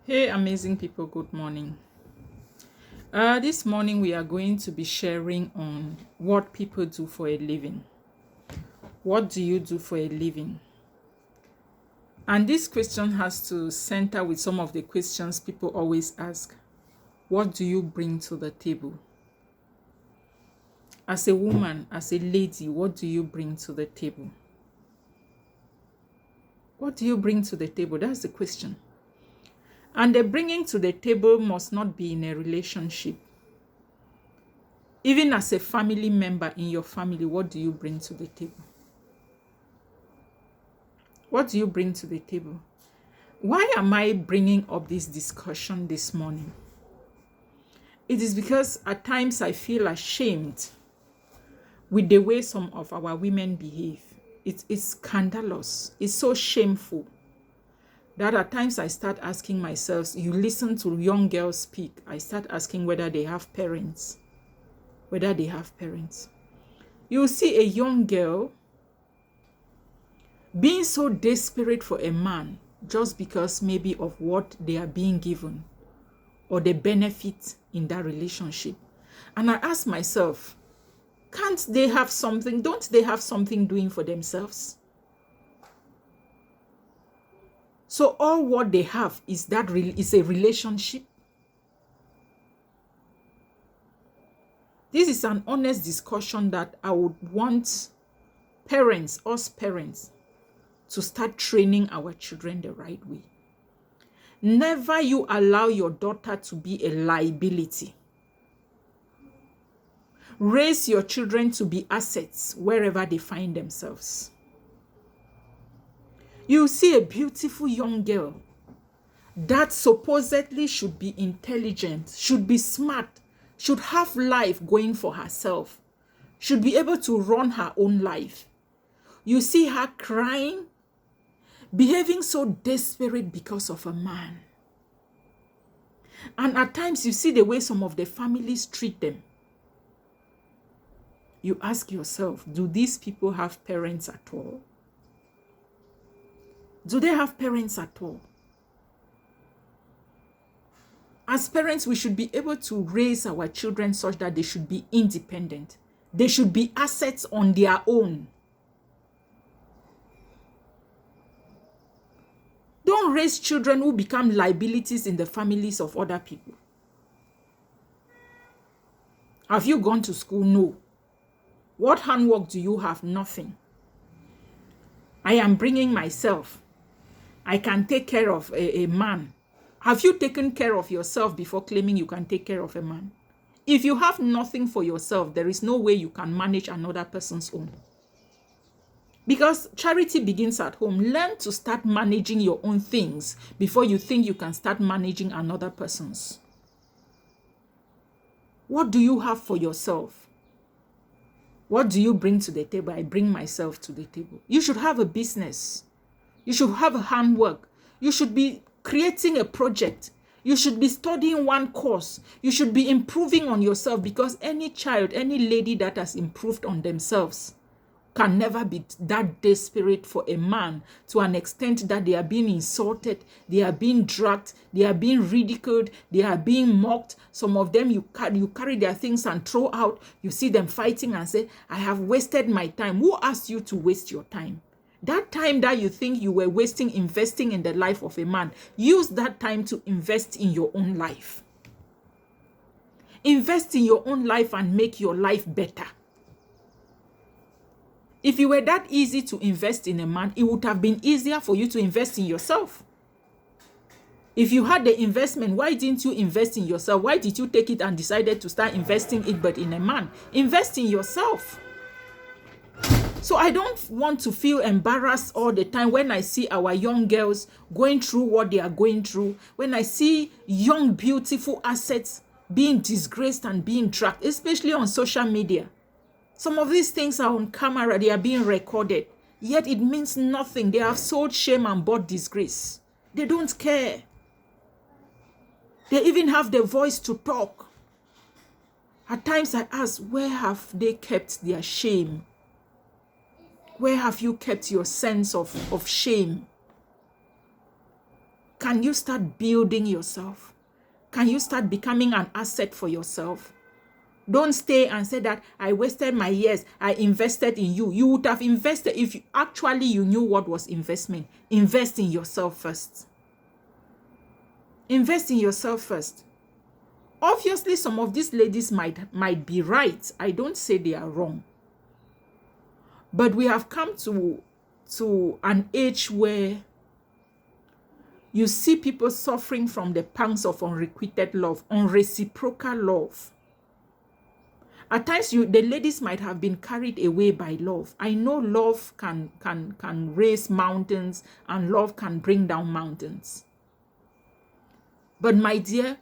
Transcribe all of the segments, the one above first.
Hey, amazing people, good morning. This morning we are going to be sharing on what people do for a living. What do you do for a living? And this question has to center with some of the questions people always ask. What do you bring to the table? As a woman, as a lady, what do you bring to the table? What do you bring to the table? That's the question. And the bringing to the table must not be in a relationship. Even as a family member in your family, what do you bring to the table? What do you bring to the table? Why am I bringing up this discussion this morning? It is because at times I feel ashamed with the way some of our women behave. It's scandalous. It's so shameful that at times I start asking myself, you listen to young girls speak, I start asking whether they have parents. You see a young girl being so desperate for a man just because maybe of what they are being given or the benefit in that relationship. And I ask myself, can't they have something? Don't they have something doing for themselves? So all what they have is is a relationship. This is an honest discussion that I would want us parents, to start training our children the right way. Never you allow your daughter to be a liability. Raise your children to be assets wherever they find themselves. You see a beautiful young girl that supposedly should be intelligent, should be smart, should have life going for herself, should be able to run her own life. You see her crying, behaving so desperate because of a man. And at times you see the way some of the families treat them. You ask yourself, do these people have parents at all? Do they have parents at all? As parents, we should be able to raise our children such that they should be independent. They should be assets on their own. Don't raise children who become liabilities in the families of other people. Have you gone to school? No. What handwork do you have? Nothing. I am bringing myself. I can take care of a man. Have you taken care of yourself before claiming you can take care of a man? If you have nothing for yourself, there is no way you can manage another person's own. Because charity begins at home. Learn to start managing your own things before you think you can start managing another person's. What do you have for yourself? What do you bring to the table? I bring myself to the table. You should have a business. You should have a handwork. You should be creating a project. You should be studying one course. You should be improving on yourself, because any child, any lady that has improved on themselves can never be that desperate for a man to an extent that they are being insulted, they are being dragged, they are being ridiculed, they are being mocked. Some of them, you carry their things and throw out. You see them fighting and say, I have wasted my time. Who asked you to waste your time? That time that you think you were wasting investing in the life of a man, use that time to invest in your own life. Invest in your own life and make your life better. If it were that easy to invest in a man, it would have been easier for you to invest in yourself. If you had the investment, why didn't you invest in yourself? Why did you take it and decided to start investing it but in a man? Invest in yourself. So I don't want to feel embarrassed all the time when I see our young girls going through what they are going through, when I see young, beautiful assets being disgraced and being dragged, especially on social media. Some of these things are on camera, they are being recorded, yet it means nothing. They have sold shame and bought disgrace. They don't care. They even have the voice to talk. At times I ask, where have they kept their shame? Where have you kept your sense of shame? Can you start building yourself? Can you start becoming an asset for yourself? Don't stay and say that I wasted my years. I invested in you. You would have invested if you knew what was investment. Invest in yourself first. Invest in yourself first. Obviously, some of these ladies might be right. I don't say they are wrong. But we have come to an age where you see people suffering from the pangs of unrequited love, unreciprocal love. At times, the ladies might have been carried away by love. I know love can raise mountains and love can bring down mountains. But my dear,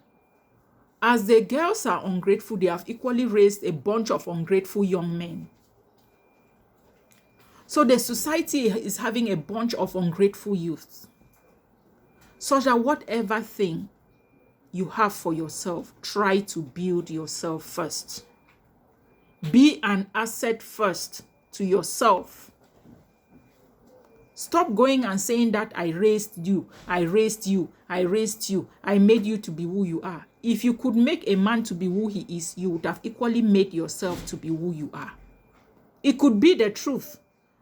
as the girls are ungrateful, they have equally raised a bunch of ungrateful young men. So the society is having a bunch of ungrateful youths. Such that whatever thing you have for yourself, try to build yourself first. Be an asset first to yourself. Stop going and saying that I raised you, I raised you, I raised you, I made you to be who you are. If you could make a man to be who he is, you would have equally made yourself to be who you are. It could be the truth,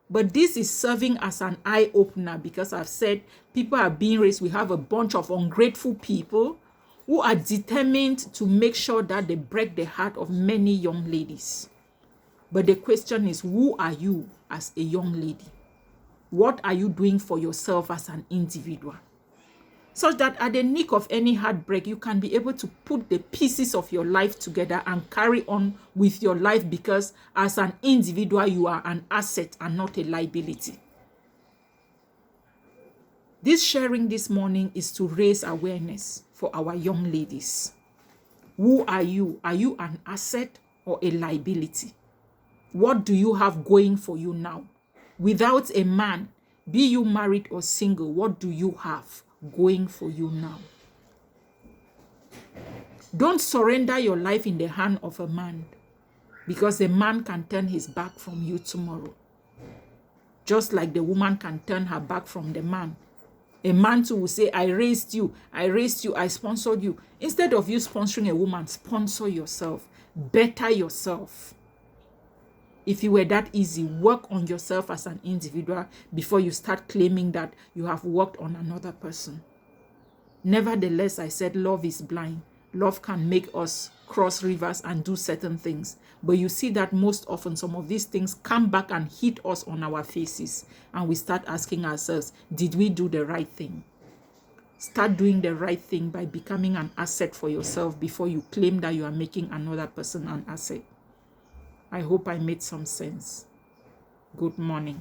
but this is serving as an eye-opener because I've said people are being raised. We have a bunch of ungrateful people who are determined to make sure that they break the heart of many young ladies. But the question is, who are you as a young lady? What are you doing for yourself as an individual? Such that at the nick of any heartbreak, you can be able to put the pieces of your life together and carry on with your life because as an individual, you are an asset and not a liability. This sharing this morning is to raise awareness for our young ladies. Who are you? Are you an asset or a liability? What do you have going for you now? Without a man, be you married or single, what do you have going for you now? Don't surrender your life in the hand of a man because a man can turn his back from you tomorrow. Just like the woman can turn her back from the man. A man too will say, I raised you, I sponsored you. Instead of you sponsoring a woman, sponsor yourself, better yourself. If it were that easy, work on yourself as an individual before you start claiming that you have worked on another person. Nevertheless, I said love is blind. Love can make us cross rivers and do certain things. But you see that most often some of these things come back and hit us on our faces. And we start asking ourselves, did we do the right thing? Start doing the right thing by becoming an asset for yourself before you claim that you are making another person an asset. I hope I made some sense. Good morning.